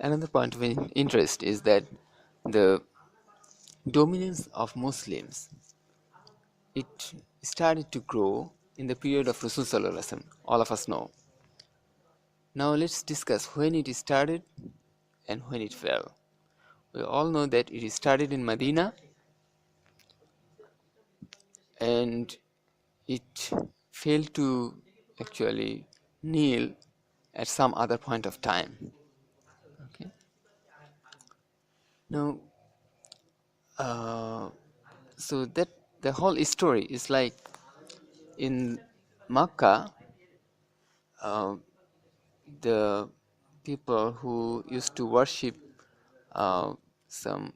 Another point of interest is that the dominance of Muslims, it started to grow in the period of Rasul Sallallahu Alaihi Wasallam, all of us know. Now let's discuss when it started and when it fell. We all know that it started in Medina and it failed to actually kneel at some other point of time. Okay. Now, so that the whole story is like in Makkah, uh, the people who used to worship uh, some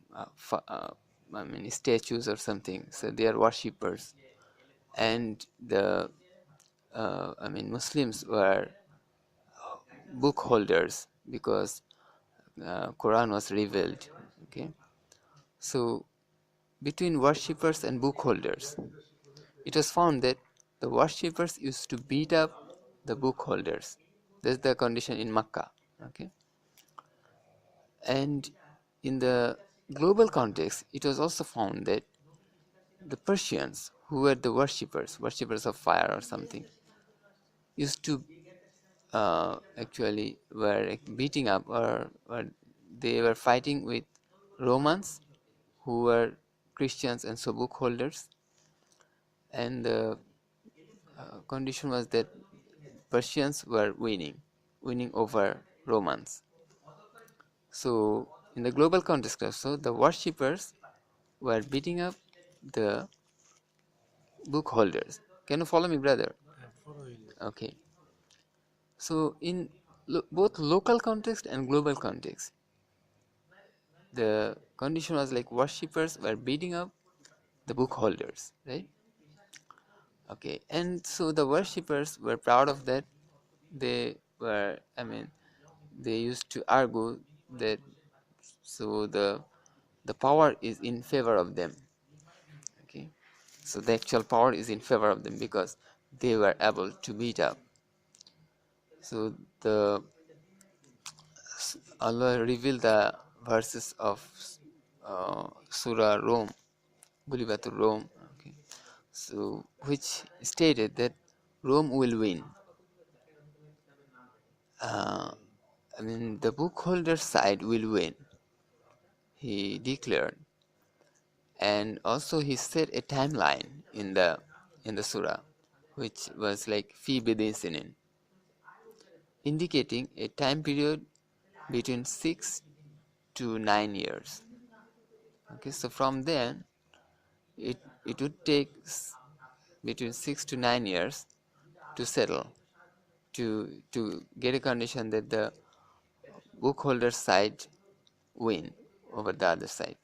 statues or something, so they are worshippers, and the Muslims were book holders because Quran was revealed. Okay, so between worshippers and book holders, it was found that the worshippers used to beat up the book holders. That's the condition in Makkah. Okay, and in the global context, it was also found that the Persians, who were the worshippers of fire or something, used to actually were beating up or they were fighting with Romans who were Christians and so book holders, and the condition was that Persians were winning over Romans. So in the global context also, the worshippers were beating up the book holders. Can you follow me, brother? Okay. So in both local context and global context, the condition was like worshippers were beating up the book holders, right? Okay, and so the worshippers were proud of that. They were, they used to argue that so the power is in favor of them. Okay, so the actual power is in favor of them because they were able to beat up. So the Allah revealed the verses of Surah Rome, Gulibatul Rome, okay, so which stated that Rome will win. The book holder side will win, he declared, and also he set a timeline in the surah, which was like fi bidin sinin, indicating a time period between 6 to 9 years. Okay, so from then it would take between 6 to 9 years to settle, to get a condition that the book holder side win over the other side.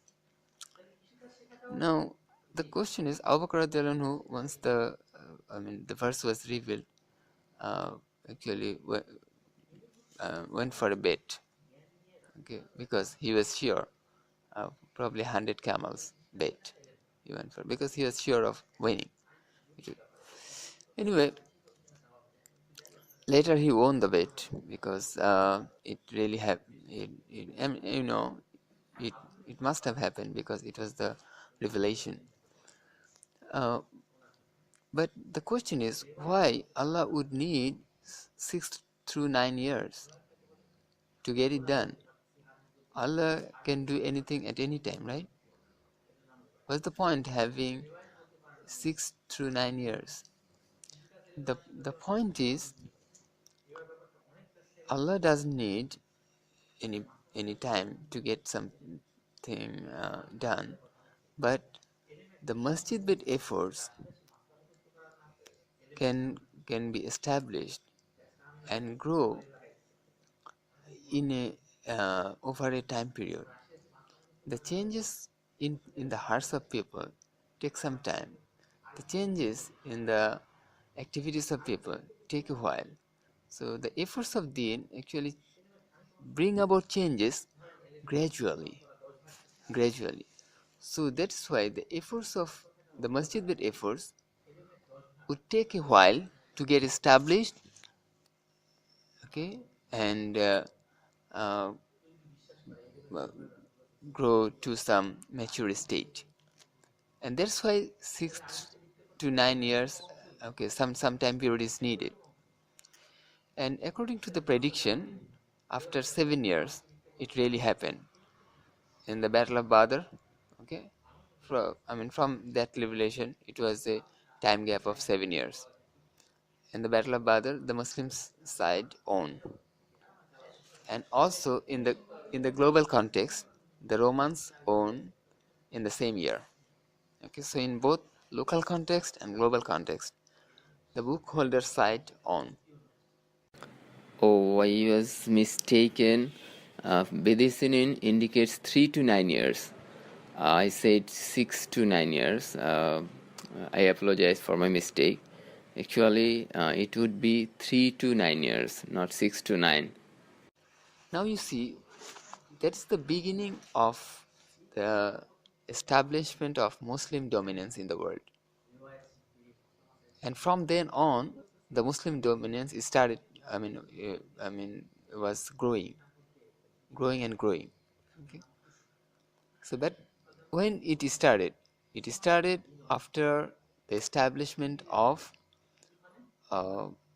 Now the question is, Abu Bakr radiallahu anhu, once the verse was revealed, actually went for a bet, okay, because he was sure, probably 100 camels bet he went for, because he was sure of winning. Anyway, later he won the bet because it really it must have happened because it was the revelation. But the question is, why Allah would need 6 through 9 years to get it done? Allah can do anything at any time, right? What's the point having 6 through 9 years? The point is, Allah doesn't need any time to get something done, but the masjid with efforts can be established and grow in a over a time period. The changes in the hearts of people take some time. The changes in the activities of people take a while. So the efforts of Deen actually bring about changes gradually. So that's why the efforts of the masjid with efforts would take a while to get established, okay, and uh, grow to some mature state, and that's why 6 to 9 years, okay, some time period is needed. And according to the prediction, after 7 years, it really happened in the Battle of Badr. Okay, from that revelation, it was a time gap of 7 years. In the Battle of Badr, the Muslims side won, and also in the global context, the Romans won in the same year. Okay, so in both local context and global context, the book holder side won. Oh, I was mistaken. Bedicinin indicates 3 to 9 years. I said 6 to 9 years. I apologize for my mistake. Actually, it would be 3 to 9 years, not 6 to 9. Now you see, that's the beginning of the establishment of Muslim dominance in the world. And from then on, the Muslim dominance started. Was growing and growing. Okay, so that when it started after the establishment of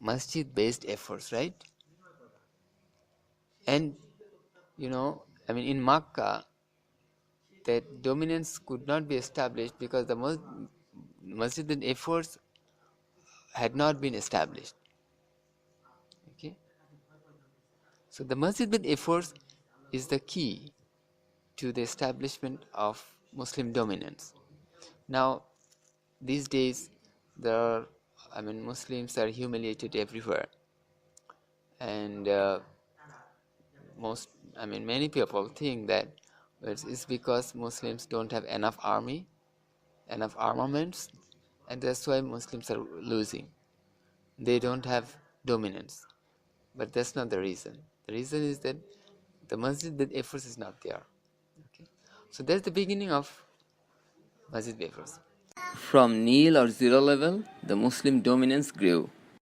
masjid-based efforts, right? And in Makkah, that dominance could not be established because the masjid efforts had not been established. Okay, so the masjid efforts is the key to the establishment of Muslim dominance. Now, these days, there are, Muslims are humiliated everywhere, and many people think that it's because Muslims don't have enough army, enough armaments, and that's why Muslims are losing. They don't have dominance, but that's not the reason. The reason is that the masjid efforts is not there. Okay, so that's the beginning of masjid efforts. From nil or zero level, the Muslim dominance grew.